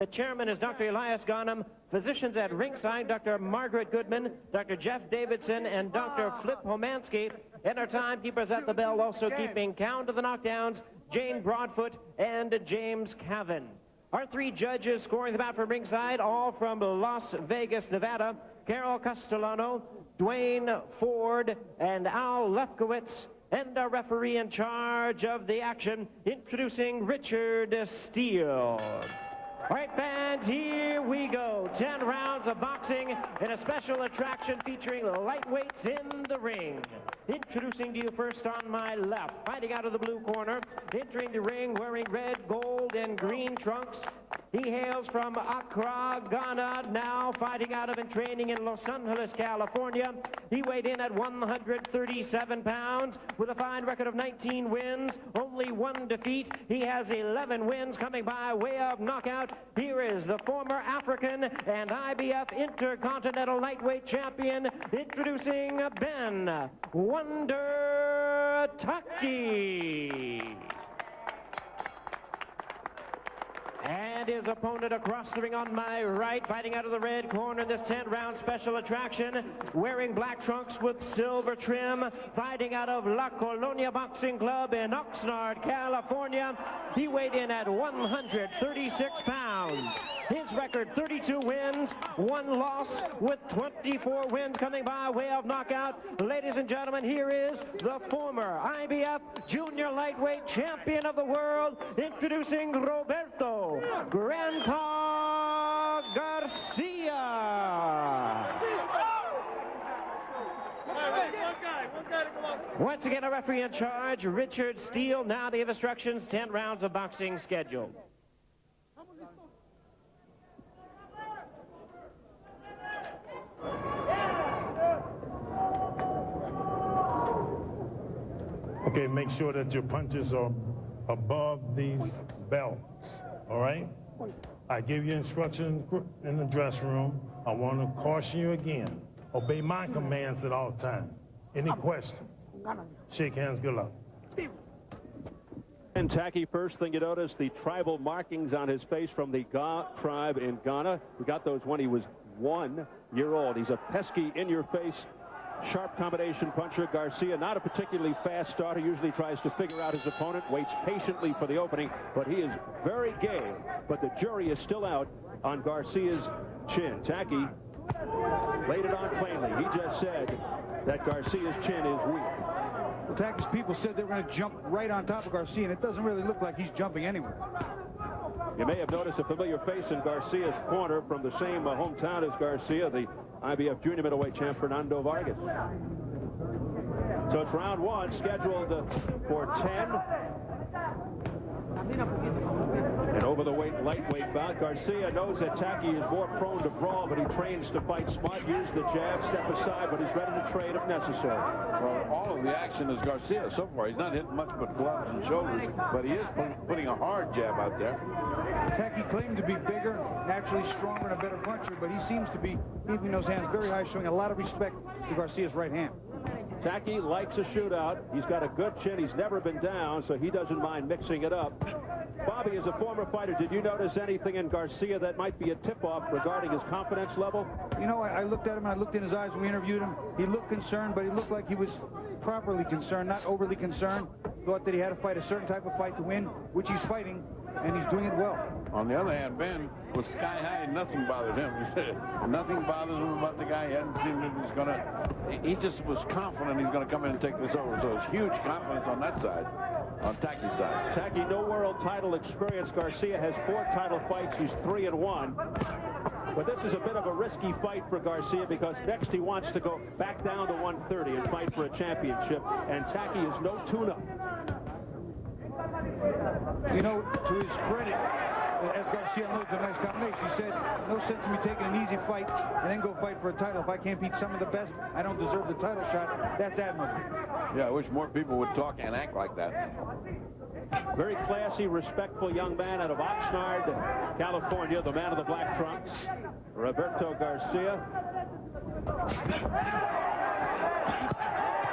The chairman is Dr. Elias Ghanem. Physicians at ringside, Dr. Margaret Goodman, Dr. Jeff Davidson, and Dr. Flip Homansky. And our timekeepers at the bell, also keeping count of the knockdowns, Jane Broadfoot and James Cavan. Our three judges scoring the bout from ringside, all from Las Vegas, Nevada, Carol Castellano, Dwayne Ford, and Al Lefkowitz. And our referee in charge of the action, introducing Richard Steele. All right, fans, here we go. 10 rounds of boxing in a special attraction featuring lightweights in the ring. Introducing to you first on my left, fighting out of the blue corner, entering the ring wearing red, gold, and green trunks. He hails from Accra, Ghana, now fighting out of and training in Los Angeles, California. He weighed in at 137 pounds with a fine record of 19 wins, only one defeat. He has 11 wins coming by way of knockout. Here is the former African and IBF Intercontinental Lightweight Champion, introducing Ben Wonder Tacky. And his opponent across the ring on my right, fighting out of the red corner in this 10-round special attraction, wearing black trunks with silver trim, fighting out of La Colonia Boxing Club in Oxnard, California. He weighed in at 136 pounds. His record, 32 wins, 1 loss, with 24 wins coming by way of knockout. Ladies and gentlemen, here is the former IBF Junior Lightweight Champion of the world, introducing Roberto Grandpa Garcia. Once again, a referee in charge, Richard Steele. Now to give instructions, 10 rounds of boxing scheduled. Okay, make sure that your punches are above these belts, all right? I give you instructions in the dressing room. I want to caution you again. Obey my commands at all times. Any questions? Shake hands, good luck. And Tacky, first thing you notice, the tribal markings on his face from the Ga tribe in Ghana. He got those when he was 1 year old. He's a pesky, in-your-face, sharp combination puncher. Garcia, not a particularly fast starter, usually tries to figure out his opponent, waits patiently for the opening, but he is very game. But the jury is still out on Garcia's chin. Tacky laid it on plainly. He just said that Garcia's chin is weak. Well, Tacky's people said they were going to jump right on top of Garcia, and it doesn't really look like he's jumping anywhere. You may have noticed a familiar face in Garcia's corner from the same hometown as Garcia, the IBF junior middleweight champ Fernando Vargas. So it's round 1, scheduled for 10. And over the lightweight bout, Garcia knows that Tacky is more prone to brawl, but he trains to fight smart, use the jab, step aside, but he's ready to trade if necessary. Well, all of the action is Garcia so far. He's not hitting much but gloves and shoulders, but he is putting a hard jab out there. Tacky claimed to be bigger, naturally stronger, and a better puncher, but he seems to be keeping those hands very high, showing a lot of respect to Garcia's right hand. Tacky likes a shootout. He's got a good chin. He's never been down, so he doesn't mind mixing it up. Bobby, as a former fighter, did you notice anything in Garcia that might be a tip-off regarding his confidence level? You know, I looked at him, and I looked in his eyes when we interviewed him. He looked concerned, but he looked like he was properly concerned, not overly concerned. Thought that he had to fight a certain type of fight to win, which he's fighting, and he's doing it well. On the other hand, Ben was sky high and nothing bothered him. He said nothing bothers him about the guy. He hadn't seen that he's going to, he just was confident he's going to come in and take this over. So it's huge confidence on that side, on Tacky's side. Tacky, no world title experience. Garcia has 4 title fights. He's 3-1. But this is a bit of a risky fight for Garcia because next he wants to go back down to 130 and fight for a championship. And Tacky is no tune-up. You know, to his credit, as Garcia unloaded a nice combination, he said, no sense in me taking an easy fight and then go fight for a title. If I can't beat some of the best, I don't deserve the title shot. That's admirable. Yeah, I wish more people would talk and act like that. Very classy, respectful young man out of Oxnard, California, the man of the black trunks, Roberto Garcia.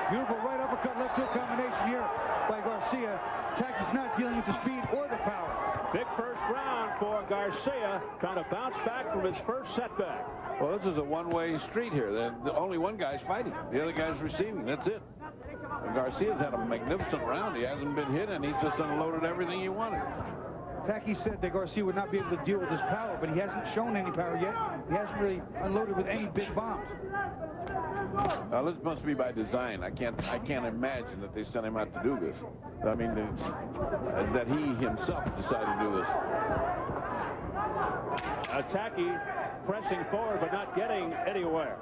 Beautiful right uppercut, left hook combination here by Garcia. Tacky's not dealing with the speed or the power. Big first round for Garcia, trying to bounce back from his first setback. Well, this is a one-way street here. Only one guy's fighting. The other guy's receiving. That's it. And Garcia's had a magnificent round. He hasn't been hit, and he's just unloaded everything he wanted. Tacky said that Garcia would not be able to deal with his power, but he hasn't shown any power yet. He hasn't really unloaded with any big bombs. This must be by design. I can't imagine that they sent him out to do this. I mean, that he himself decided to do this. Tacky pressing forward, but not getting anywhere.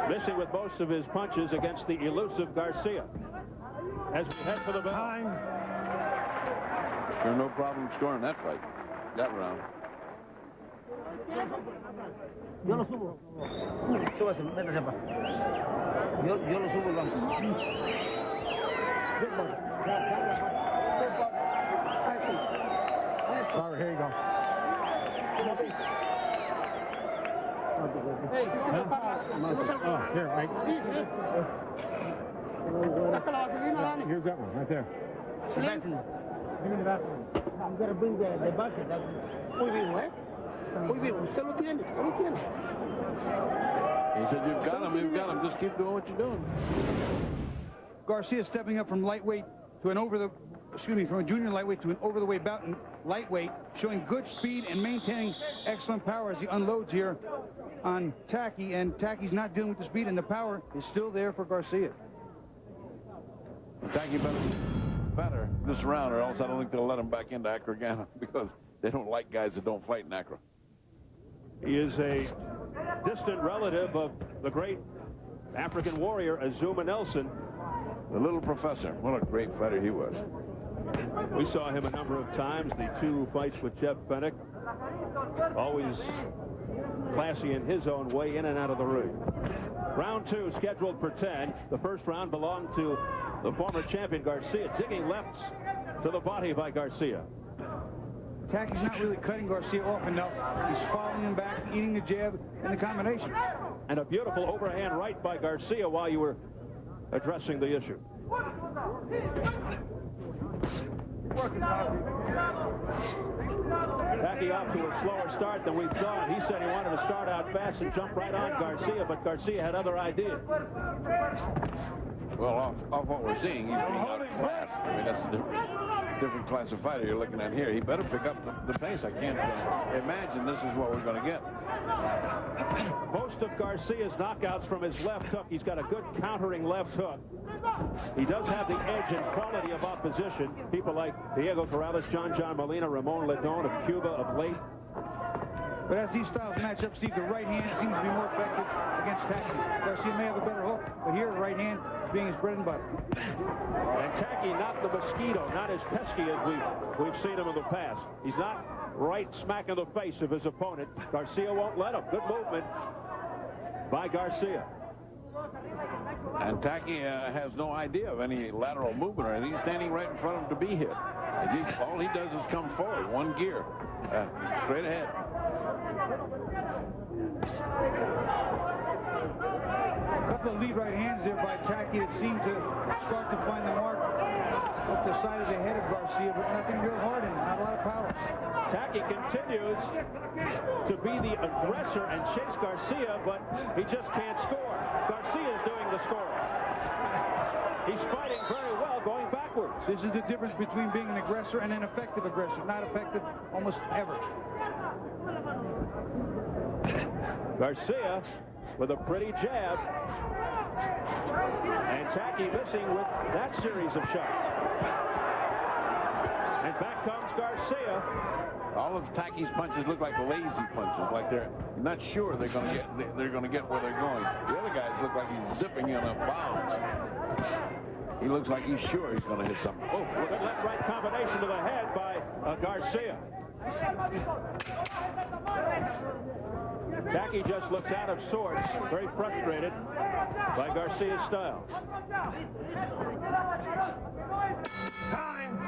Missing with most of his punches against the elusive Garcia. As we head for the bell. Sure, no problem scoring that fight, that round. Yo lo subo. Súbase, métase para. Yo lo subo al banco. All right, here you go. Oh, here, right. Here's that one, right there. I'm going to bring the bucket. Muy bien, ¿eh? Muy bien, usted lo tiene, usted lo tiene. He said, you've got him, just keep doing what you're doing. Garcia stepping up from lightweight to an from a junior lightweight to an over-the-weight bout in lightweight, showing good speed and maintaining excellent power as he unloads here on Tacky, and Tacky's not dealing with the speed, and the power is still there for Garcia. Tacky better this round, or else I don't think they'll let him back into Accra, because they don't like guys that don't fight in Accra. He is a distant relative of the great African warrior Azuma Nelson. The little professor. What a great fighter he was. We saw him a number of times. The 2 fights with Jeff Fennick. Always classy in his own way, in and out of the ring. Round 2 scheduled for 10. The first round belonged to the former champion Garcia. Digging lefts to the body by Garcia. Tacky's not really cutting Garcia off enough. He's following him back, eating the jab and the combination. And a beautiful overhand right by Garcia while you were addressing the issue. Tacky off to a slower start than we thought. He said he wanted to start out fast and jump right on Garcia, but Garcia had other ideas. Well, off what we're seeing, he's being outclassed. I mean, that's a different class of fighter you're looking at here. He better pick up the pace. I can't imagine this is what we're going to get. Most of Garcia's knockouts from his left hook. He's got a good countering left hook. He does have the edge and quality of opposition. People like Diego Corrales, John Molina, Ramon Ledon of Cuba of late. But as these styles match up, Steve, the right hand seems to be more effective against Tacky. Garcia may have a better hook, but here the right hand being his bread and butter. And Tacky, not the mosquito, not as pesky as we've seen him in the past. He's not right smack in the face of his opponent. Garcia won't let him. Good movement by Garcia. And Tacky has no idea of any lateral movement or anything. He's standing right in front of him to be hit. All he does is come forward, one gear, straight ahead. A couple of lead right hands there by Tacky that seemed to start to find the mark up the side of the head of Garcia, but nothing real hard in it, not a lot of power. Tacky continues to be the aggressor and chase Garcia, but he just can't score. Garcia's doing the scoring. He's fighting very well going backwards. This is the difference between being an aggressor and an effective aggressor. Not effective almost ever. Garcia with a pretty jab. And Tacky missing with that series of shots. And back comes Garcia. All of Tacky's punches look like lazy punches, like they're not sure they're going to get where they're going. The other guys look like he's zipping in a bounce. He looks like he's sure he's going to hit something. Oh, good left-right combination to the head by Garcia. Tacky just looks out of sorts, very frustrated by Garcia's style. Time.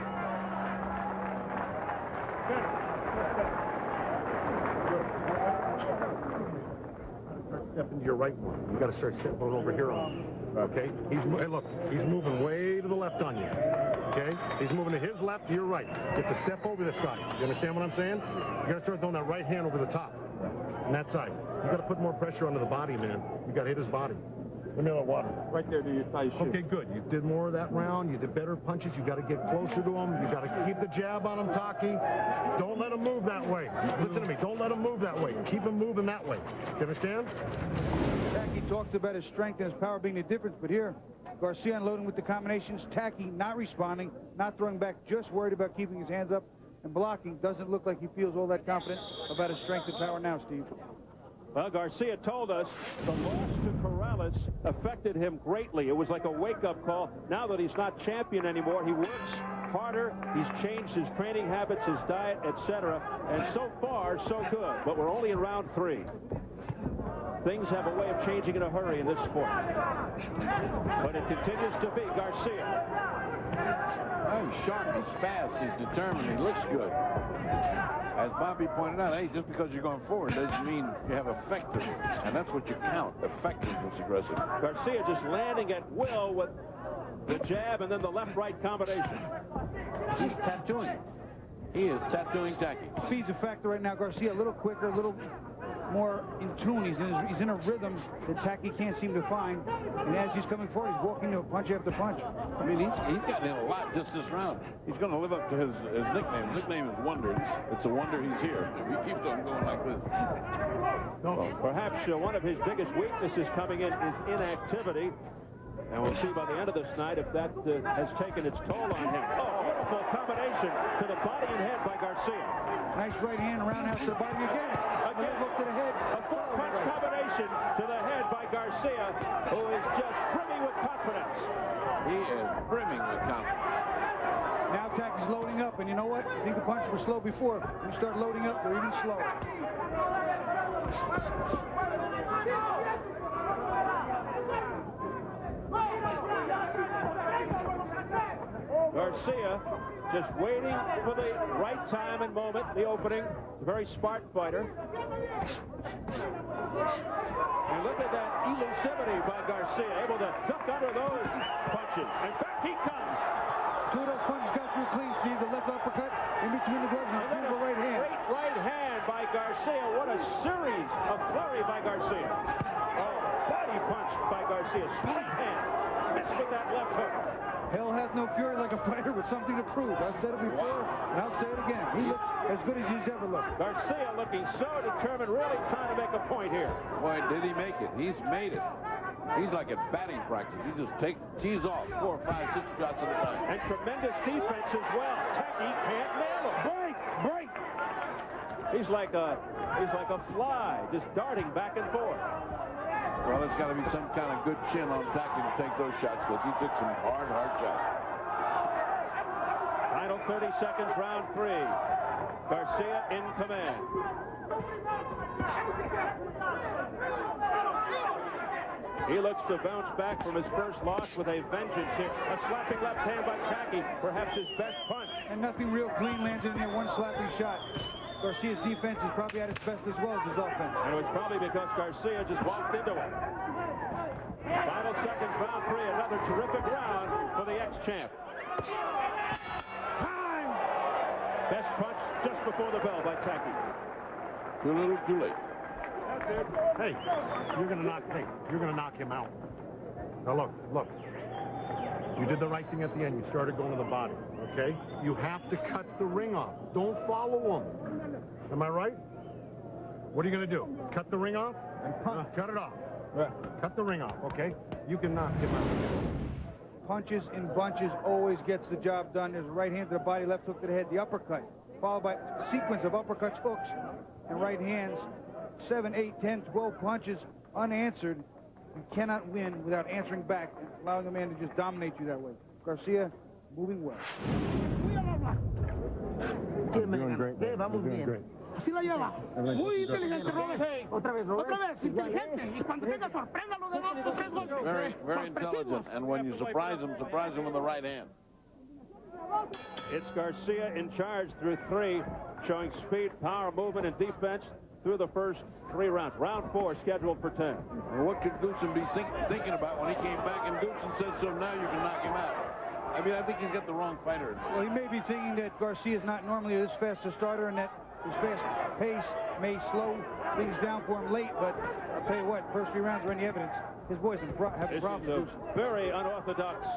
Step into your right one. You got to start stepping over here on. Okay? Hey, look, he's moving way to the left on you. okay? He's moving to his left, to your right. You have to step over this side. You understand what I'm saying? You got to start throwing that right hand over the top on that side. You got to put more pressure onto the body, man. You got to hit his body. Let me have that water. Right there to your thigh shoe. Okay, good. You did more of that round. You did better punches. You got to get closer to him. You got to keep the jab on him, Tacky. Don't let him move that way. Listen to me. Don't let him move that way. Keep him moving that way. You understand? Tacky talked about his strength and his power being the difference, but here, Garcia unloading with the combinations. Tacky not responding, not throwing back, just worried about keeping his hands up and blocking. Doesn't look like he feels all that confident about his strength and power now, Steve. Well, Garcia told us the loss to Corrales affected him greatly. It was like a wake-up call. Now that he's not champion anymore, he works harder. He's changed his training habits, his diet, etc. And so far, so good. But we're only in round 3. Things have a way of changing in a hurry in this sport. But it continues to be Garcia. Oh, he's sharp, he's fast, he's determined, he looks good. As Bobby pointed out, hey, just because you're going forward doesn't mean you have effective. And that's what you count, effective was aggressive. Garcia just landing at will with the jab and then the left-right combination. He's tattooing. He is tattooing Tacky. Speed's a factor right now. Garcia a little quicker, a little more in tune. He's in a rhythm that Tacky can't seem to find. And as he's coming forward, he's walking to punch after punch. I mean, he's gotten in a lot just this round. He's going to live up to his nickname. His nickname is Wonder. It's a wonder he's here. If he keeps on going like this. Well, perhaps one of his biggest weaknesses coming in is inactivity. And we'll see by the end of this night if that has taken its toll on him. Oh, beautiful combination to the body and head by Garcia. Nice right hand roundhouse to the body again. Again, hook to the head. A four-punch combination to the head by Garcia, who is just brimming with confidence. He is brimming with confidence. Now Tacky's loading up, and you know what? I think the punches were slow before. When you start loading up, they're even slower. Garcia just waiting for the right time and moment, the opening. A very smart fighter. And look at that elusivity by Garcia, able to duck under those punches. And back he comes. Two of those punches got through clean, Steve. The left uppercut in between the gloves and a beautiful right hand. Great right hand by Garcia. What a series of flurry by Garcia. Oh, body punched by Garcia. Sweet hand. Missed with that left hook. Hell hath no fury like a fighter with something to prove. I've said it before, and I'll say it again. He looks as good as he's ever looked. Garcia looking so determined, really trying to make a point here. Boy, did he make it. He's made it. He's like at batting practice. He just tees off 4, 5, 6 shots at a time. And tremendous defense as well. Tacky can't nail him. Break. He's like a fly, just darting back and forth. Well, there's got to be some kind of good chin on Tacky to take those shots, because he took some hard shots. Final 30 seconds, round 3. Garcia in command. He looks to bounce back from his first loss with a vengeance here. A slapping left hand by Tacky, perhaps his best punch. And nothing real clean landed in there, one slapping shot. Garcia's defense is probably at its best as well as his offense. And it was probably because Garcia just walked into it. Final seconds, round 3, another terrific round for the ex-champ. Time! Best punch just before the bell by Tacky. Too little, too late. Hey, you're going to knock him out. Now look. You did the right thing at the end. You started going to the body, okay? You have to cut the ring off. Don't follow him. Am I right? What are you going to do? Cut the ring off? Cut it off. Right. Cut the ring off, okay? You can knock him out. Punches in bunches always gets the job done. There's a right hand to the body, left hook to the head, the uppercut, followed by a sequence of uppercuts, hooks, and right hands. 7, 8, 10, 12 punches unanswered. You cannot win without answering back and allowing a man to just dominate you that way. Garcia moving well. Doing great. Vamos bien. Así la lleva. Muy inteligente, Robert. Otra vez, inteligente. Y cuando tenga, sorpréndalo de 2 o 3 golpes. Very intelligent. And when you surprise him with the right hand. It's Garcia in charge through 3, showing speed, power, movement, and defense through the first 3 rounds. Round 4 scheduled for 10. Well, what could Goosen be thinking about when he came back and Goosen says, so now you can knock him out? I mean, I think he's got the wrong fighter. Well, he may be thinking that Garcia is not normally this fast a starter and that his fast pace may slow things down for him late, but I'll tell you what, first 3 rounds are any evidence. His boys have problems. This is a very unorthodox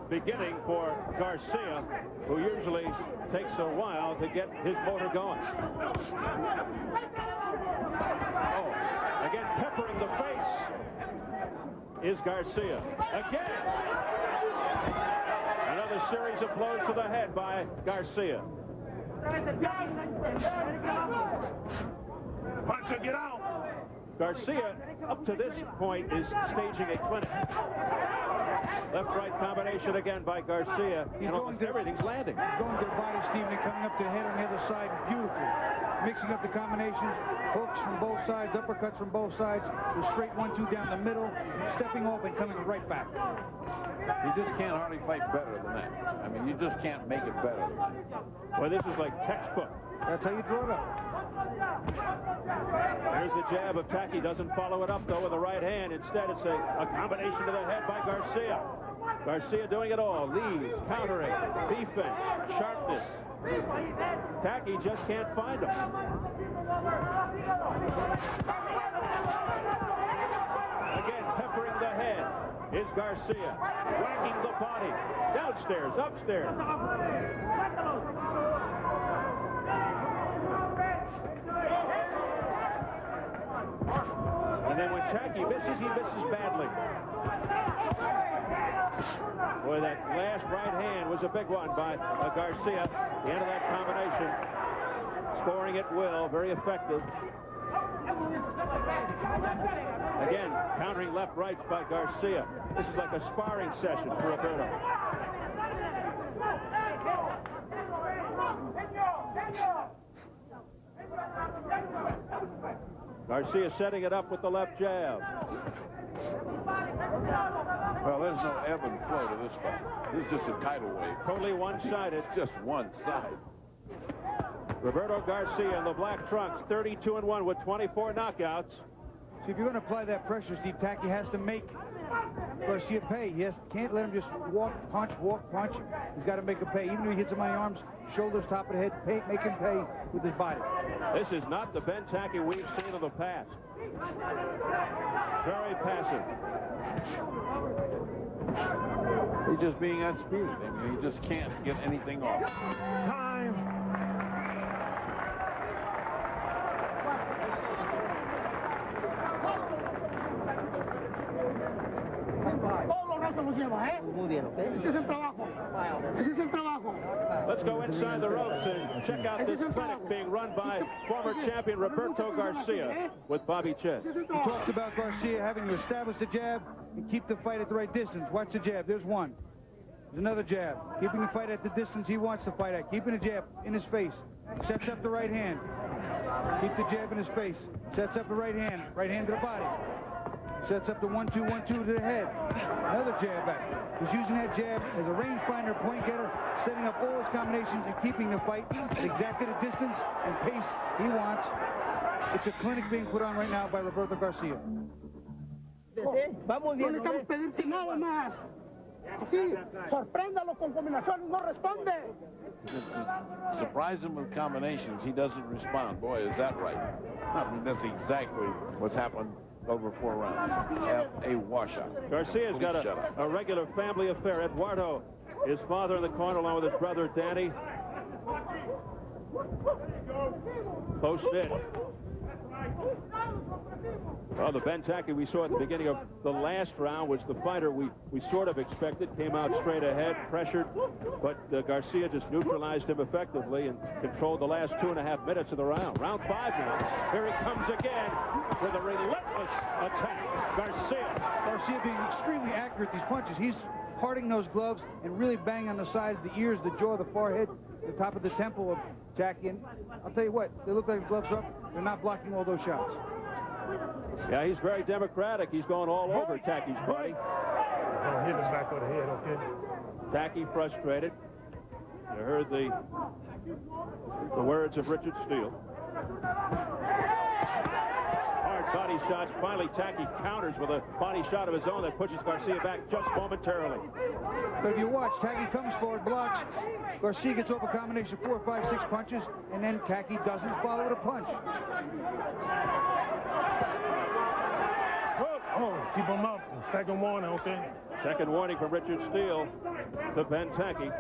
beginning for Garcia, who usually takes a while to get his motor going. Oh, again, peppering the face is Garcia. Again, another series of blows to the head by Garcia. Puncher, get out! Garcia, up to this point, is staging a clinic. Left-right combination again by Garcia. He's going to everything's landing. He's going to the body, Stephen, and coming up to the head on the other side beautifully. Mixing up the combinations, hooks from both sides, uppercuts from both sides, the straight 1-2 down the middle, stepping off and coming right back. You just can't hardly fight better than that. I mean, you just can't make it better than that. Well, this is like textbook. That's how you draw it up. Here's the jab of Tacky. Doesn't follow it up, though, with the right hand. Instead, it's a combination to the head by Garcia. Garcia doing it all. Leads, countering, defense, sharpness. Tacky just can't find him. Again, peppering the head is Garcia. Whacking the body. Downstairs, upstairs. And then when Tacky misses, he misses badly. Boy, that last right hand was a big one by Garcia. The end of that combination. Scoring at will, very effective. Again, countering left rights by Garcia. This is like a sparring session for Roberto. Garcia setting it up with the left jab. Well, there's no ebb and flow to this fight. This is just a tidal wave. Totally one-sided. It's just one side. Roberto Garcia in the black trunks, 32-1 with 24 knockouts. See, if you're going to apply that pressure, Steve, Tacky has to make Garcia pay. He can't let him just walk, punch. He's got to make him pay. Even if he hits him on the arms, shoulders, top of the head, make him pay with his body. This is not the Ben Tacky we've seen in the past. Very passive. He's just being outspeeded. I mean, he just can't get anything off. Time! Let's go inside the ropes and check out this clinic being run by former champion Roberto Garcia with Bobby Chen. He talks about Garcia having to establish the jab and keep the fight at the right distance. Watch the jab. There's one. There's another jab. Keeping the fight at the distance he wants to fight at. Keeping the jab in his face. Sets up the right hand. Keep the jab in his face. Sets up the right hand. Right hand to the body. Sets up the 1-2, 1-2 to the head. Another jab back. He's using that jab as a rangefinder, point getter, setting up all his combinations and keeping the fight at exactly the distance and pace he wants. It's a clinic being put on right now by Roberto Garcia. No necesitamos pedirte nada más. Así, sorpréndalo con combinaciones, no responde. Surprise him with combinations, he doesn't respond. Boy, is that right. I mean, that's exactly what's happened over 4 rounds. Have a washout. Garcia's got a regular family affair. Eduardo, his father in the corner, along with his brother Danny. Close knit. Well, the Ben Tacky we saw at the beginning of the last round was the fighter we sort of expected. Came out straight ahead, pressured, but Garcia just neutralized him effectively and controlled the last 2.5 minutes of the round. Round 5 now. Here he comes again with a relentless attack. Garcia being extremely accurate with these punches. He's parting those gloves and really banging on the sides, the ears, the jaw, the forehead, the top of the temple of Tacky. And I'll tell you what, they look like the gloves are up. They're not blocking all those shots. Yeah, he's very democratic. He's going all over Tacky's body. Don't hit him back on the head, okay? Tacky frustrated. You heard the words of Richard Steele. Hard body shots. Finally, Tacky counters with a body shot of his own that pushes Garcia back just momentarily. But if you watch, Tacky comes forward, blocks. Garcia gets off a combination of 4, 5, 6 punches, and then Tacky doesn't follow with a punch. Oh, keep him up. Second warning, okay? Second warning from Richard Steele to Ben Tacky.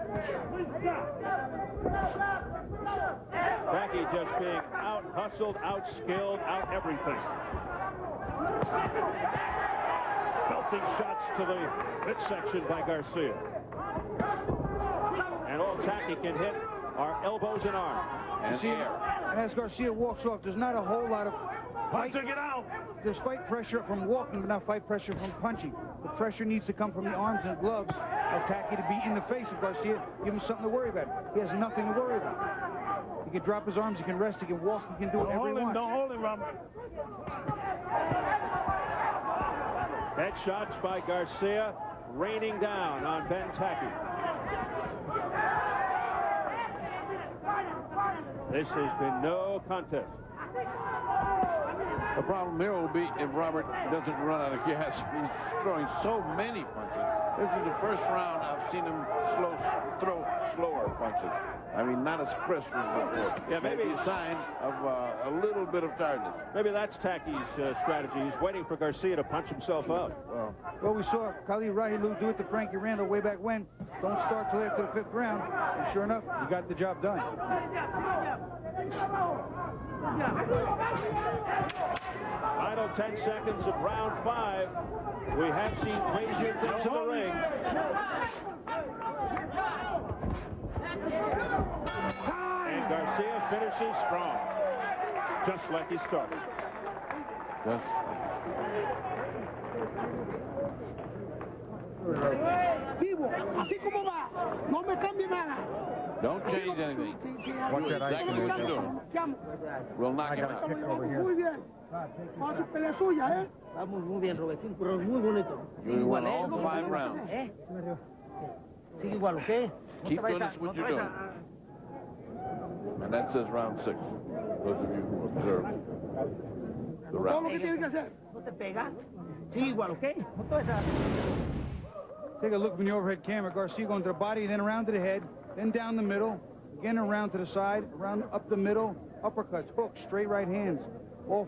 Tacky just being out-hustled, out-skilled, out-everything. Belting shots to the midsection by Garcia. And all Tacky can hit are elbows and arms. And as Garcia walks off, there's not a whole lot of fight. Get out. There's fight pressure from walking, but not fight pressure from punching. The pressure needs to come from the arms and gloves of Tacky to be in the face of Garcia. Give him something to worry about. He has nothing to worry about. He can drop his arms, he can rest, he can walk, he can do whatever he wants. Don't hold him, Robert. Headshots by Garcia, raining down on Ben Tacky. This has been no contest. The problem here will be if Robert doesn't run out of gas. He's throwing so many punches. This is the first round I've seen him throw slower punches. I mean, not as crisp as before. Yeah, maybe a sign of a little bit of tiredness. Maybe that's Tacky's strategy. He's waiting for Garcia to punch himself out. Well, we saw Khalid Rahilu do it to Frankie Randall way back when. Don't start till after the 5th round. And sure enough, he got the job done. Final 10 seconds of round 5. We have seen crazier things in the ring. And Garcia finishes strong, just like he started. Vivo, así como va, no me cambie nada. Don't change anything. Watch that exactly what you're doing. We'll knock him out. Muy bien. Vamos a pelea suya, ¿eh? Vamos muy bien, Roberto, pero muy bonito. You won all 5 rounds. Sigue igual, ¿ok? Keep doing this what you're doing. And that says round 6. Those of you who observe the Todo lo que round. tiene que hacer. No te pega. Sigue igual, ¿ok? No toda esa... Take a look from the overhead camera. Garcia going to the body, then around to the head, then down the middle, again around to the side, around up the middle, uppercuts, hooks, straight right hands, all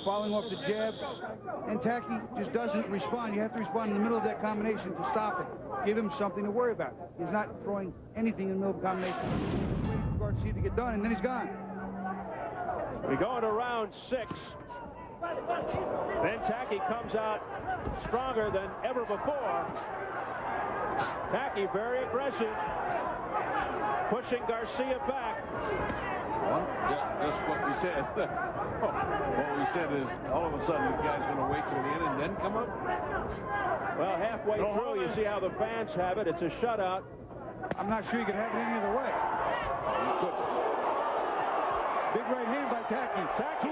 following off the jab. And Tacky just doesn't respond. You have to respond in the middle of that combination to stop it. Give him something to worry about. He's not throwing anything in the middle of the combination. Just waiting for Garcia to get done, and then he's gone. We go into round 6. Ben Tacky comes out stronger than ever before. Tacky very aggressive, pushing Garcia back. Well, that's what we said. What we said is all of a sudden the guy's going to wait till the end and then come up. Well, halfway through, you see how the fans have it. It's a shutout. I'm not sure you could have it any other way. Big right hand by Tacky. Tacky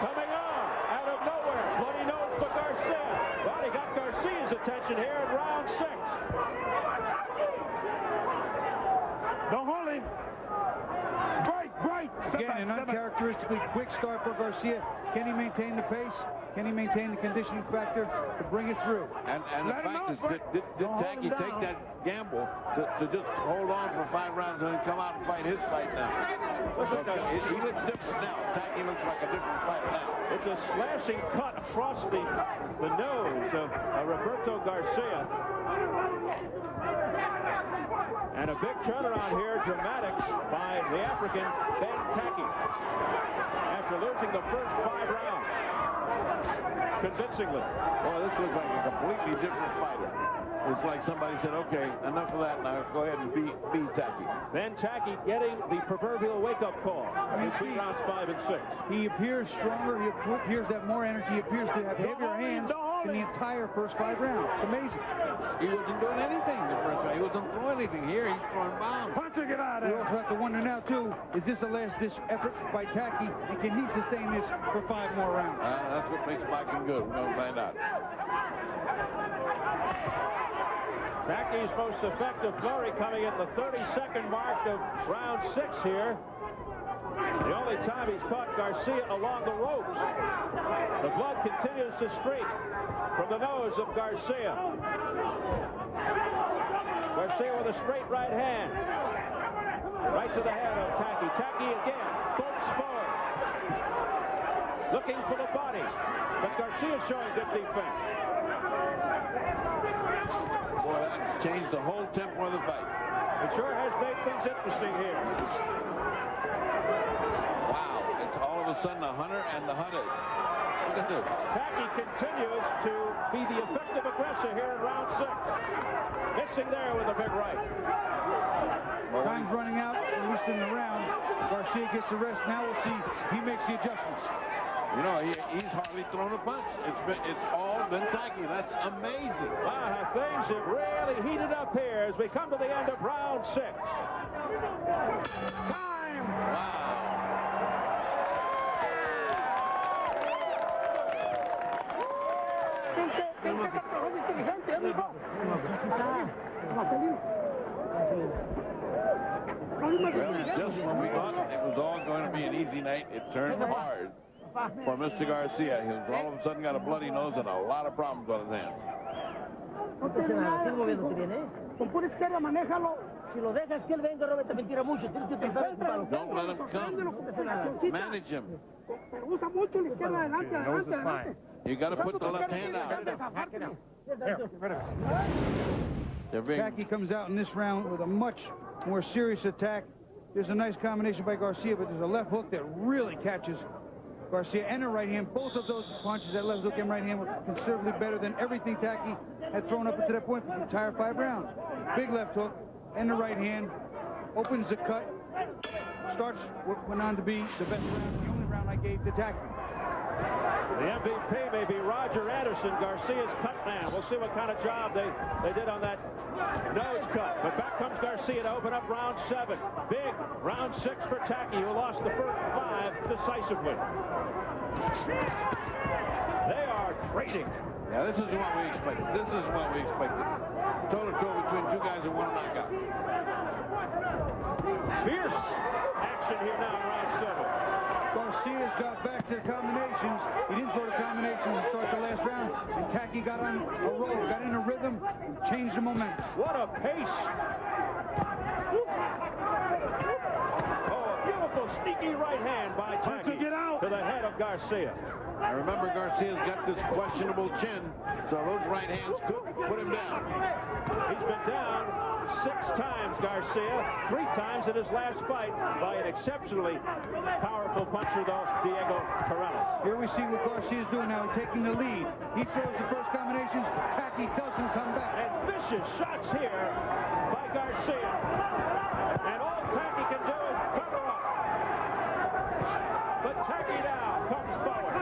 coming on out of nowhere. Bloody nose for Garcia. Well, he got Garcia's attention here in round 6. Don't hold him. Right. Again, an uncharacteristically quick start for Garcia. Can he maintain the pace? Can he maintain the conditioning factor to bring it through? And the fact is, did Tacky take that gamble to just hold on for 5 rounds and then come out and fight his fight now? So he looks different now. Tacky looks like a different fighter now. It's a slashing cut across the nose of Roberto Garcia. And a big turnaround here, dramatic, by the African Ben Tacky. After losing the first 5 rounds. Convincingly. Well, this looks like a completely different fighter. It's like somebody said, okay, enough of that, now go ahead and be Tacky. Ben Tacky getting the proverbial wake-up call in rounds 5 and 6. He appears stronger, he appears to have more energy, he appears to have heavier hands than the entire first 5 rounds. It's amazing. He wasn't doing anything the first round. He wasn't throwing anything. Here, he's throwing bombs. Hunter, get out of We there. also have to wonder now, too, is this a last-ditch effort by Tacky, and can he sustain this for 5 more rounds? That's what makes boxing good. We're going to find out. Tacky's most effective flurry coming at the 32nd mark of round 6 here. The only time he's caught Garcia along the ropes. The blood continues to streak from the nose of Garcia. Garcia with a straight right hand. Right to the head of Tacky. Tacky again. Bolts forward. Looking for the body. But Garcia showing good defense. Boy, that's changed the whole tempo of the fight. It sure has made things interesting here. Wow, it's all of a sudden the hunter and the hunted. Look at this. Tacky continues to be the effective aggressor here in round 6. Missing there with a big right. Time's running out, at least in the round. Garcia gets the rest. Now we'll see if he makes the adjustments. You know, he's hardly thrown a punch. It's all been Tacky. That's amazing. Wow, things have really heated up here as we come to the end of round 6. Time! Wow. Tienes que trabajar inteligente, amigo. Marcelino. Well, just when we thought it was all going to be an easy night, it turned hard for Mr. Garcia. He's all of a sudden got a bloody nose and a lot of problems on his hands. No tiene nada, con pura izquierda, manéjalo. Si lo dejas que él venga, Roberto, mentira mucho. Tienes que tratar de palo. Don't let him come. Manage him. Pero usa mucho la izquierda adelante, adelante, adelante. You got to put the left hand out. Tacky comes out in this round with a much more serious attack. There's a nice combination by Garcia, but there's a left hook that really catches Garcia and a right hand. Both of those punches, that left hook and right hand, were considerably better than everything Tacky had thrown up until that point for the entire 5 rounds. Big left hook and the right hand opens the cut. Starts what went on to be the best round, the only round I gave to Tacky. The MVP may be Roger Anderson, Garcia's cut man. We'll see what kind of job they did on that nose cut. But back comes Garcia to open up round 7. Big round 6 for Tacky, who lost the first 5 decisively. They are trading. Yeah, this is what we expected. This is what we expected. Toe-to-toe between two guys who want to knock out. Fierce action here now in round 7. Garcia's got back to the combinations. He didn't throw the combinations to start the last round. And Tacky got on a roll, got in a rhythm, and changed the momentum. What a pace. Oh, a beautiful sneaky right hand by Tacky to the head of Garcia. I remember Garcia's got this questionable chin, so those right hands could put him down. He's been down 6 times, Garcia, 3 times in his last fight by an exceptionally powerful puncher, though, Diego Corrales. Here we see what Garcia's doing now, taking the lead. He throws the first combinations, Tacky doesn't come back. And vicious shots here by Garcia. And all Tacky can do is cover up. But Tacky now comes forward.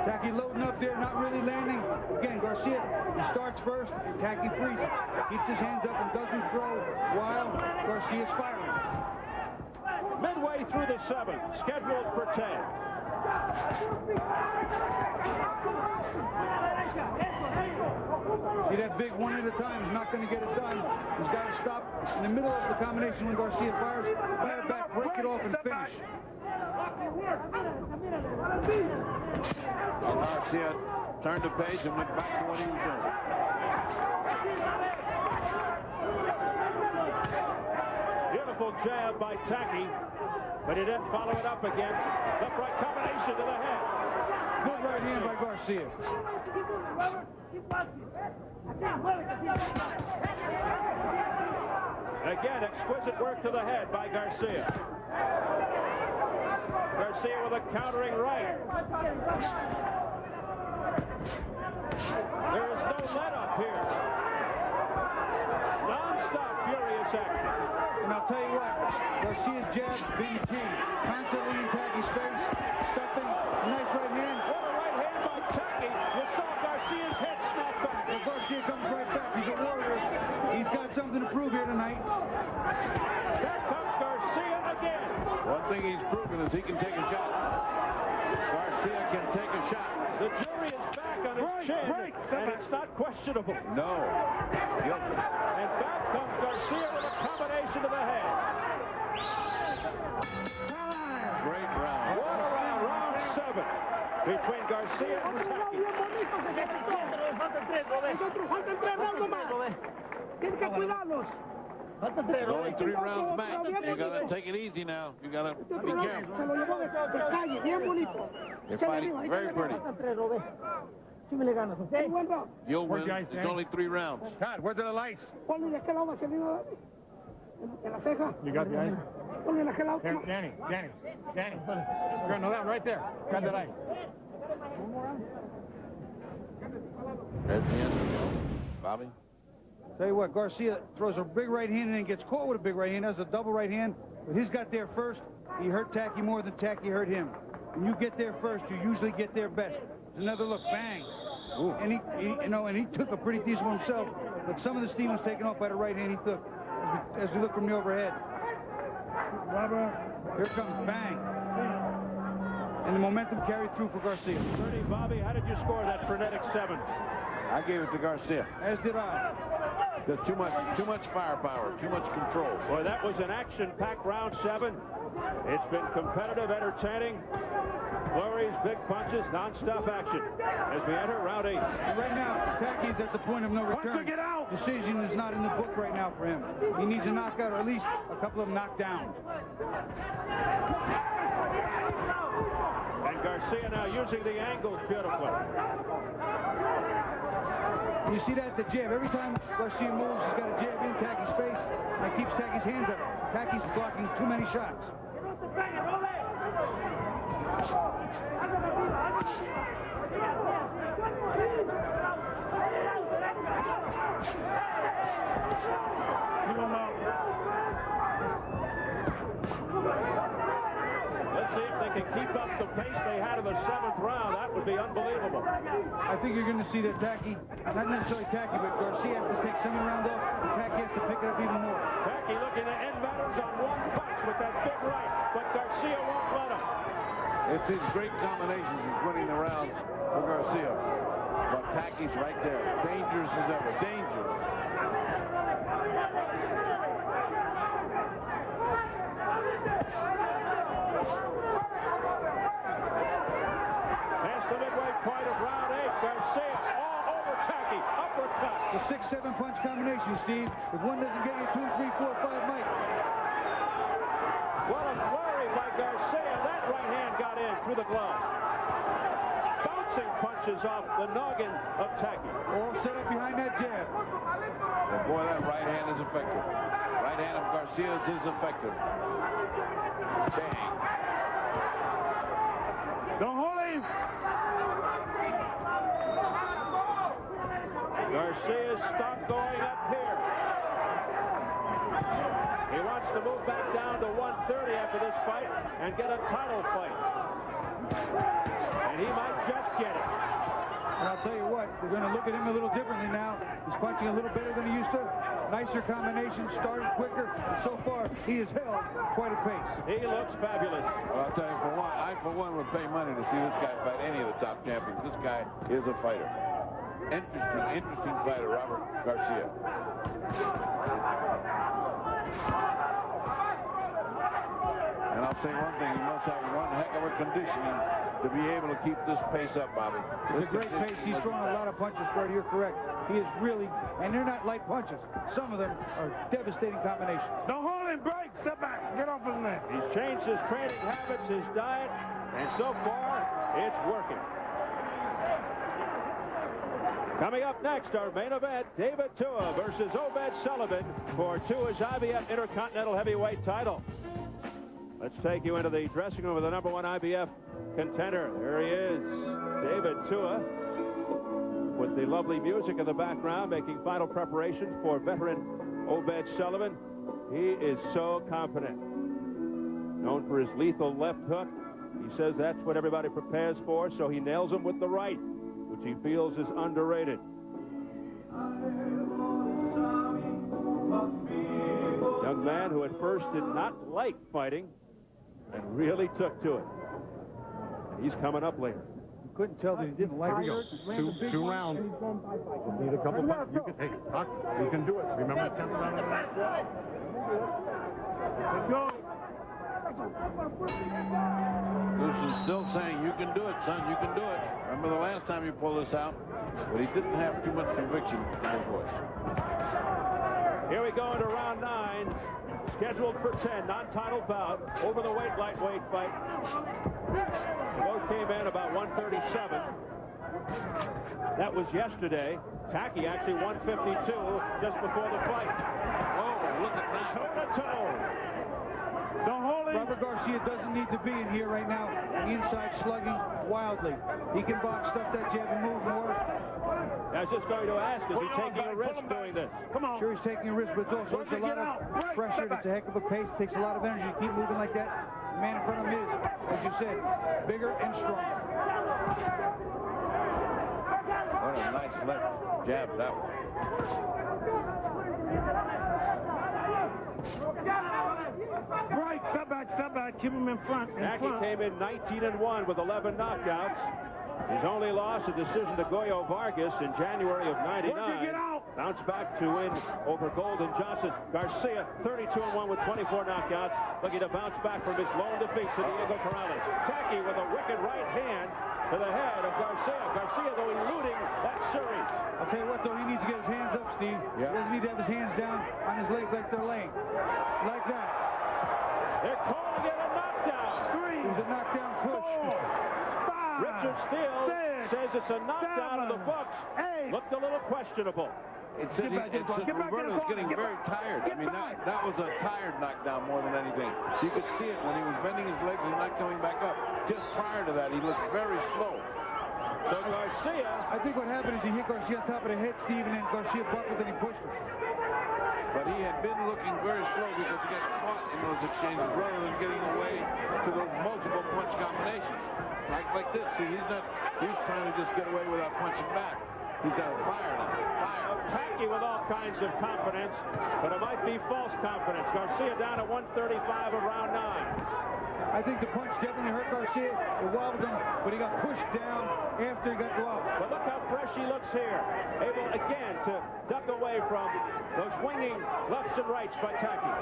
Tacky loading up there, not really landing. Again, Garcia, he starts first, and Tacky freezes. Keeps his hands up and doesn't throw while Garcia's firing. Midway through the 7th, scheduled for 10. See that big one at a time is not going to get it done. He's got to stop in the middle of the combination when Garcia fires, fire back, break it off, and finish. Garcia turned the page and went back to what he was doing. Beautiful jab by Tacky, but he didn't follow it up again. Left right combination to the head. Good right hand by Garcia. Again, exquisite work to the head by Garcia. Garcia with a countering right. There is no let-up here. Non-stop furious action. And I'll tell you what, Garcia's jab being the key. Constantly in Tacky's face, stuffing, a nice right hand. What a right hand by Tacky. You saw Garcia's head snap back. And Garcia comes right back. He's a warrior. He's got something to prove here tonight. There comes Garcia again. One thing he's proven is he can take a shot. Garcia can take a shot. The jury is back on his chin, and it's not questionable. No. Guilty. And back comes Garcia with a combination to the head. Great 7 between Garcia and Tacky. Bien bonito que se quitó. Faltan tres rounds más. Tienen que cuidarlos. Only 3 rounds back. You got to take it easy now. You got to be careful. Se lo llevó de calle, bien bonito. They're fighting very pretty. You'll win. It's only 3 rounds. Todd, where's the lights? Ponle de aquel lado, Marcelino. En la ceja. You got the ice? Ponle de aquel lado. Here, Danny. Grab that right there. Grab that ice. There's the end. Bobby? Tell you what, Garcia throws a big right hand and then gets caught with a big right hand. That's a double right hand. But he's got there first. He hurt Tacky more than Tacky hurt him. When you get there first, you usually get there best. There's another look, bang. Ooh. And he took a pretty decent one himself. But some of the steam was taken off by the right hand he took. As we look from the overhead. Here comes bang. And the momentum carried through for Garcia. Bernie, Bobby, how did you score that frenetic 7th? I gave it to Garcia. As did I. There's too much firepower, too much control. Boy, that was an action-packed round 7. It's been competitive, entertaining. Flurries, big punches, non-stop action. As we enter round 8. And right now, Tacky's at the point of no return. Get out! Decision is not in the book right now for him. He needs a knockout or at least a couple of knockdowns. And Garcia now using the angles beautifully. And you see that, the jab. Every time Garcia moves, he's got a jab in Tacky's face, and it keeps Tacky's hands up. Tacky's blocking too many shots. Let's see if they can keep up the pace they had in the 7th round. That would be unbelievable. I think you're going to see that Tacky, not necessarily Tacky, but Garcia has to take some round off, and Tacky has to pick it up even more. Tacky looking to end matters on one punch with that big right, but Garcia won't let him. It's his great combinations is winning the rounds for Garcia. But Tacky's right there. Dangerous as ever. Dangerous. Past the midway point of round 8, Garcia all over Tacky. Uppercut. The 6-7 punch combination, Steve. If one doesn't get you 2, 3, 4, 5, Mike. What a flurry by Garcia. That right hand got in through the glove. Bouncing punches off the noggin of Tacky. All set up behind that jab. But boy, that right hand is effective. Right hand of Garcia's is effective. Bang. Don't hold him! Garcia's stock going up here. He wants to move back down to 130 after this fight and get a title fight. And he might just get it. And I'll tell you what, they're going to look at him a little differently now. He's punching a little better than he used to. Nicer combinations, started quicker, and so far he has held quite a pace. He looks fabulous. Well, I'll tell you, I for one would pay money to see this guy fight any of the top champions. This guy is a fighter. Interesting fighter, Robert Garcia. And I'll say one thing, he must have one heck of a conditioning to be able to keep this pace up, Bobby. It's a great pace. He's throwing a lot of punches, Fred. You're correct. He is really, and they're not light punches. Some of them are devastating combinations. Don't hold him, break, step back, get off his neck. He's changed his training habits, his diet, and so far, it's working. Coming up next, our main event, David Tua versus Obed Sullivan for Tua's IBF Intercontinental Heavyweight title. Let's take you into the dressing room of the #1 IBF contender. There he is, David Tua, with the lovely music in the background, making final preparations for veteran Obed Sullivan. He is so confident. Known for his lethal left hook. He says that's what everybody prepares for, so he nails him with the right, which he feels is underrated. Young man who at first did not like fighting and really took to it. And he's coming up later. You couldn't tell that he didn't like it. Two rounds. You need a couple punches. You can take it. Tuck. You can do it. Remember the 10th round of the match? Let's go. Goosen's still saying, you can do it, son, you can do it. Remember the last time he pulled this out, but he didn't have too much conviction in his voice. Here we go into round 9, scheduled for 10, non-title bout, over the lightweight fight. Both came in about 137. That was yesterday. Tacky actually 152 just before the fight. Whoa, look at that. Toe-to-toe. Robert Garcia doesn't need to be in here right now. On the inside, slugging wildly. He can box, stuff that jab, and move more. I was just going to ask, is he taking a risk doing this? Come on. Sure, he's taking a risk, but it's also a lot of pressure. It's a heck of a pace. It takes a lot of energy to keep moving like that. The man in front of him is, as you said, bigger and stronger. What a nice left jab that was. Right, step back, keep him in front. Tacky came in 19-1 with 11 knockouts. His only loss, a decision to Goyo Vargas in January of '99. Bounced back to win over Golden Johnson. Garcia, 32-1 with 24 knockouts, looking to bounce back from his lone defeat to Diego Corrales. Tacky with a wicked right hand to the head of Garcia. Garcia, though, eluding that series. I'll tell you what, though, he needs to get his hands up, Steve. Yeah. He doesn't need to have his hands down on his legs like they're laying. Like that. They're calling it a knockdown. It was a knockdown push. Richard Steele says it's a knockdown of the books. Looked a little questionable. Roberto's getting very tired. I mean, that was a tired knockdown more than anything. You could see it when he was bending his legs and not coming back up. Just prior to that, he looked very slow. So Garcia... I think what happened is he hit Garcia on top of the head, Steve, and then Garcia buckled and he pushed him. But he had been looking very slow because he got caught in those exchanges rather than getting away to those multiple punch combinations. Like this. See, he's trying to just get away without punching back. He's got to fire now. Fire. Tacky with all kinds of confidence, but it might be false confidence. Garcia down at 135 of round 9. I think the punch definitely hurt Garcia. It wobbled him, but he got pushed down after he got wobbled. But look how fresh he looks here. Able again to duck away from those winging lefts and rights by Tacky.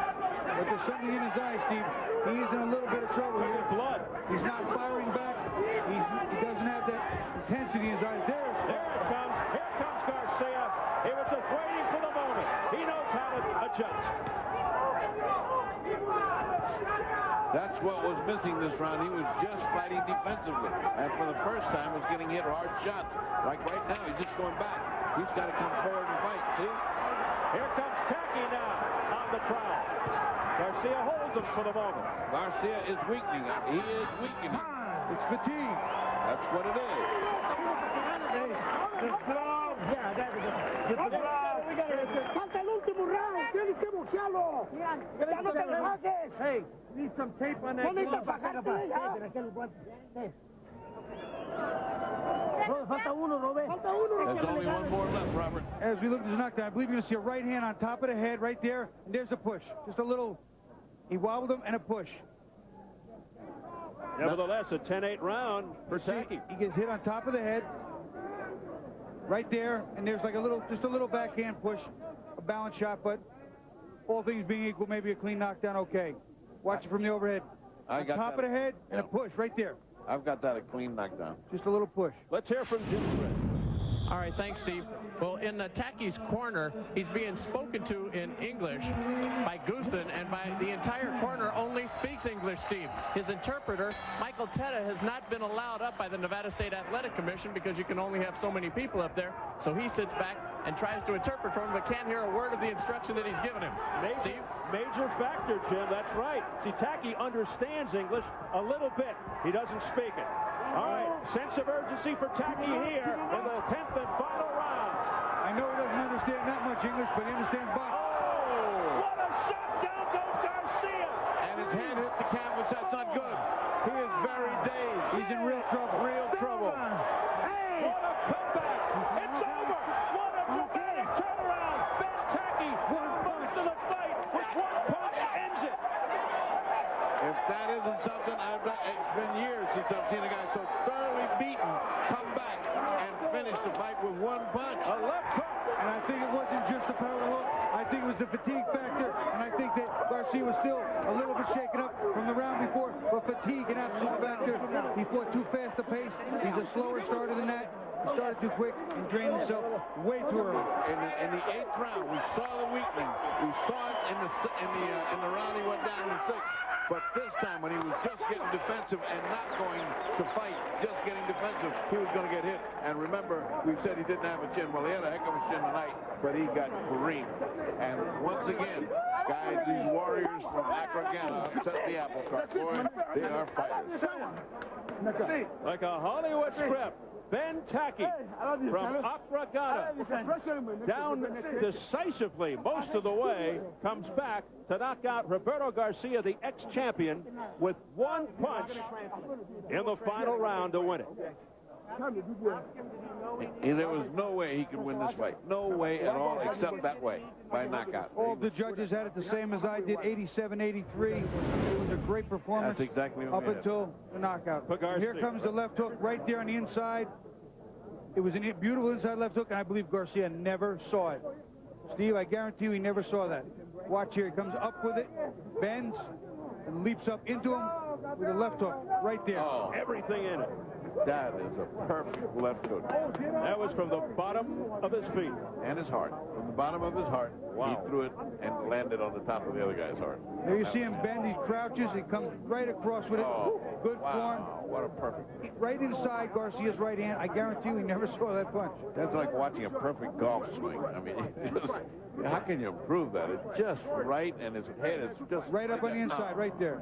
But there's something in his eyes, Steve. He is in a little bit of trouble here. Blood. He's not firing back. He doesn't have that intensity in his eyes. There it comes. Here comes Garcia. He was just waiting for the moment. He knows how to adjust. That's what was missing this round. He was just fighting defensively. And for the first time was getting hit hard shots. Like right now, he's just going back. He's got to come forward and fight. See? Here comes Tacky now on the prowl. Garcia holds him for the moment. Garcia is weakening. He is weakening. It's fatigue. That's what it is. Falta el último round. Tienes que boxearlo. Ya no te relajes. Hey, need some tape on that. No necesitas bajarte. Falta uno, Robert. Falta uno. There's only one more left, Robert. As we look at this knockdown, I believe you're going to see a right hand on top of the head right there. And there's a push. Just a little. He wobbled him and a push. Nevertheless, a 10-8 round for Tacky. He gets hit on top of the head. Right there, and there's like just a little backhand push, a balance shot, but all things being equal, maybe a clean knockdown, okay. Watch it from the overhead. I got top of the head and a push right there. I've got that a clean knockdown. Just a little push. Let's hear from Jim Smith. All right, thanks, Steve. Well, in Tacky's corner, he's being spoken to in English by Goosen, and by the entire corner only speaks English, Steve. His interpreter, Michael Teta, has not been allowed up by the Nevada State Athletic Commission because you can only have so many people up there. So he sits back and tries to interpret for him, but can't hear a word of the instruction that he's given him. Major factor, Jim. That's right. See, Tacky understands English a little bit. He doesn't speak it. All right, sense of urgency for Tacky here in the 10th and final round. I know he doesn't understand that much English, but he understands boxing. Oh, what a shot! Down goes Garcia. And his hand hit the canvas. That's not good. He is very dazed. He's in real trouble. Real trouble. Hey! What a comeback! It's over! What a dramatic turnaround! Ben Tacky, most of the fight with one punch ends it. If that isn't something, it's been years since I've seen a guy so thoroughly beaten come back and finish the fight with one punch. A left hook. And I think it wasn't just the power hook. I think it was the fatigue factor, and I think that Garcia was still a little little bit shaken up from the round before, but fatigue an absolute factor. He fought too fast a pace. He's a slower starter than that. He started too quick and drained himself way too early. In the 8th round, we saw the weakening. We saw it in the round he went down in the 6th. But this time, when he was just getting defensive and not going to fight, just getting defensive, he was going to get hit. And remember, we said he didn't have a chin. Well, he had a heck of a chin tonight, but he got creamed. And once again, guys, these warriors from Acrogana upset the apple cart. Boy, they are fighters. Like a Hollywood script. Ben Tacky from Acrogana, down decisively most of the way, comes back to knock out Roberto Garcia, the ex-champion, with one punch in the final round to win it. And there was no way he could win this fight. No way at all, except that way, by knockout. All the judges had it the same as I did, 87-83. It was a great performance. That's exactly what up until the knockout. Here comes the left hook right there on the inside. It was a beautiful inside left hook, and I believe Garcia never saw it. Steve, I guarantee you he never saw that. Watch here. He comes up with it, bends, and leaps up into him with a left hook right there. Oh, everything in it. That is a perfect left hook. That was from the bottom of his feet. And his heart. From the bottom of his heart, wow. He threw it and landed on the top of the other guy's heart. There you see him bend, he crouches, he comes right across with it. Oh, good wow. form. What a perfect. Right inside Garcia's right hand. I guarantee you he never saw that punch. That's like watching a perfect golf swing. I mean, how can you improve that? It's just right, and his head is just right up on the inside, right there.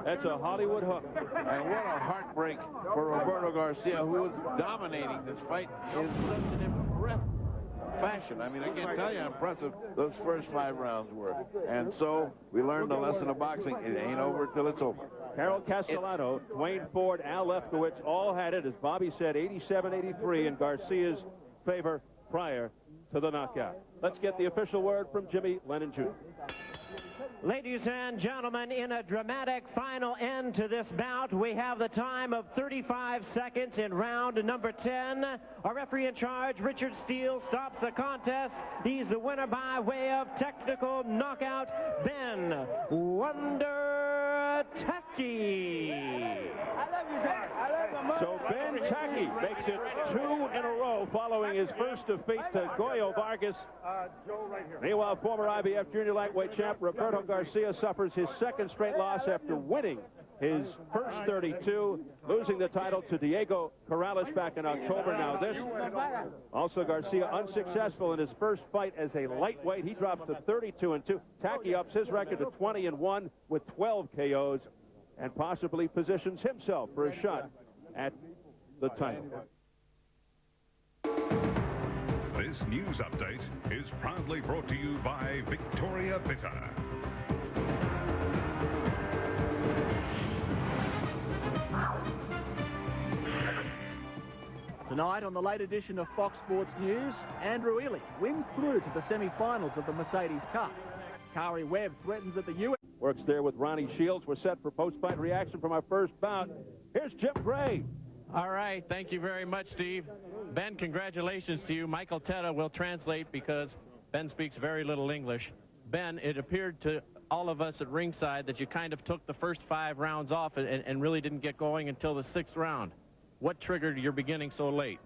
That's a Hollywood hook. And what a heartbreak for Roberto Garcia, who was dominating this fight in such an impressive fashion. I mean, I can't tell you how impressive those first 5 rounds were. And so we learned the lesson of boxing. It ain't over till it's over. Carol Castellano, Dwayne Ford, Al Lefkowitz all had it, as Bobby said, 87-83 in Garcia's favor prior to the knockout. Let's get the official word from Jimmy Lennon Jr. Ladies and gentlemen, in a dramatic final end to this bout, we have the time of 35 seconds in round number 10. Our referee in charge, Richard Steele, stops the contest. He's the winner by way of technical knockout, Ben Wonder Tacky. So Ben Tacky makes it 2 in a row following his first defeat to Goyo Vargas. Meanwhile, former IBF junior lightweight champ Roberto Garcia suffers his 2nd straight loss after winning his first 32, losing the title to Diego Corrales back in October. Now this, also Garcia unsuccessful in his first fight as a lightweight. He drops to 32-2. Tacky ups his record to 20-1 with 12 KOs and possibly positions himself for a shot at the title. This news update is proudly brought to you by Victoria Bitter. Tonight on the late edition of Fox Sports News, Andrew Ely wins through to the semi-finals of the Mercedes Cup. Kari Webb threatens at the US. Works there with Ronnie Shields. We're set for post-fight reaction from our first bout. Here's Jim Gray. All right, thank you very much, Steve. Ben, congratulations to you. Michael Teta will translate because Ben speaks very little English. Ben, it appeared to all of us at ringside that you kind of took the first 5 rounds off and really didn't get going until the 6th round. What triggered your beginning so late?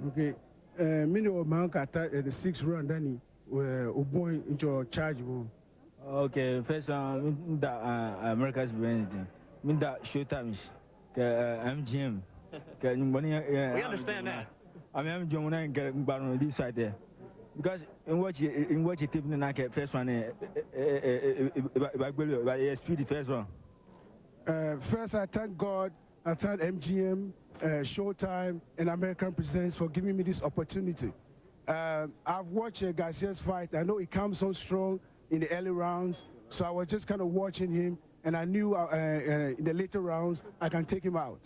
Okay, many of my attack at the 6th round, Danny, were going into charge. Okay, first America's anything. Mean that showtime MGM. We understand that. I mean, I'm doing when I get on this side there. Because in what you tip in the first one, speed the first one. First, I thank God. I thank MGM, Showtime, and American Presents for giving me this opportunity. I've watched Garcia's fight. I know he comes on strong in the early rounds, so I was just kind of watching him, and I knew in the later rounds I can take him out.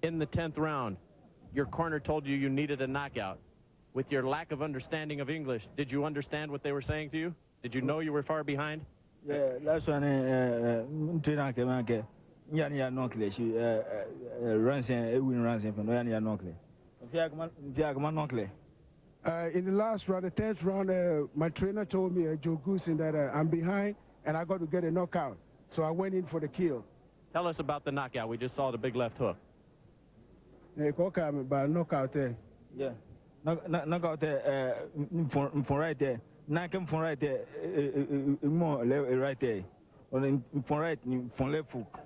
In the 10th round, your corner told you you needed a knockout. With your lack of understanding of English, did you understand what they were saying to you? Did you know you were far behind? Yeah, that's one. In the last round, the 10th round, my trainer told me, Joe Goosen, that I'm behind and I got to get a knockout. So I went in for the kill. Tell us about the knockout. We just saw the big left hook. Knockout there. Yeah. Knockout there, from right there. Knock him from right there, more right there. From right, from left hook.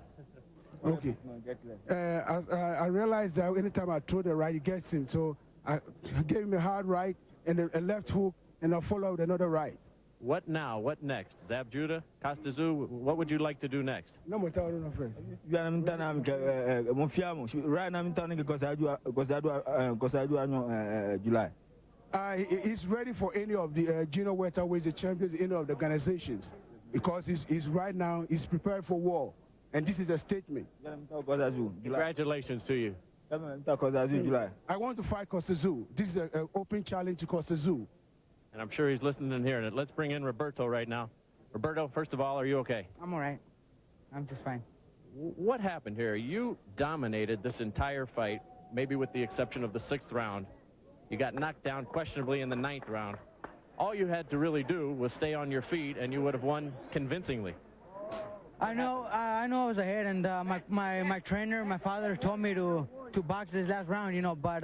Okay. I realized that anytime I throw the right, it gets him. So I gave him a hard right and a left hook, and I followed another right. What now? What next? Zab Judah, Costa Zoo, what would you like to do next? No more time, no friend. Right now, I'm telling you because I do July. He's ready for any of the junior welterweights, the champions, any of the organizations, because he's right now, he's prepared for war. And this is a statement. Congratulations to you. I want to fight Costa Zoo. This is an open challenge to Costa Zoo. And I'm sure he's listening and hearing it. Let's bring in Roberto right now. Roberto, first of all, are you okay? I'm all right. I'm just fine. What happened here? You dominated this entire fight, maybe with the exception of the 6th round. You got knocked down questionably in the 9th round. All you had to really do was stay on your feet, and you would have won convincingly. I know I was ahead, and my trainer, my father, told me to box this last round, you know, but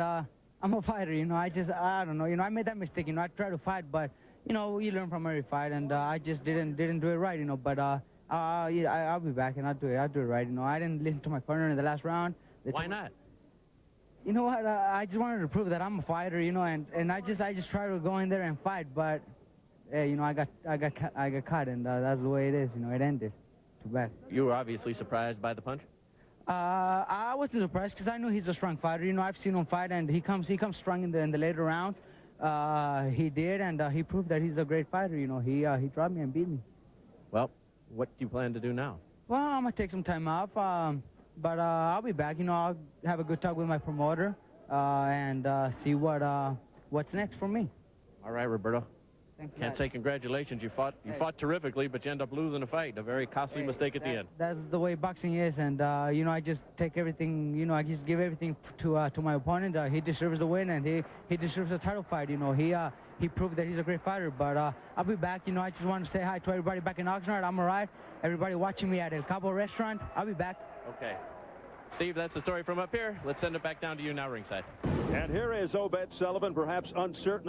I'm a fighter, you know. I don't know, you know, I made that mistake, you know. I tried to fight, but, you know, you learn from every fight, and I just didn't do it right, you know. But yeah, I'll be back, and I'll do it right, you know. I didn't listen to my corner in the last round. Why not? You know what? I just wanted to prove that I'm a fighter, you know, and I just tried to go in there and fight, but you know, I got caught, and that's the way it is, you know. It ended. Too bad. You were obviously surprised by the punch? I wasn't surprised because I knew he's a strong fighter. You know, I've seen him fight, and he comes strong in the later rounds. He did, and he proved that he's a great fighter. You know, he dropped me and beat me. Well, what do you plan to do now? Well, I'm gonna take some time off, but I'll be back. You know, I'll have a good talk with my promoter and see what's next for me. All right, Roberto. Thanks a Can't lot. say congratulations. You fought terrifically, but you end up losing a fight. A very costly mistake at the end. That's the way boxing is, and you know, I just take everything. You know, I just give everything to my opponent. He deserves the win, and he deserves a title fight. You know, he proved that he's a great fighter. But I'll be back. You know, I just want to say hi to everybody back in Oxnard. I'm alright. Everybody watching me at El Cabo restaurant. I'll be back. Okay. Steve, that's the story from up here. Let's send it back down to you now ringside. And here is Obed Sullivan, perhaps uncertain.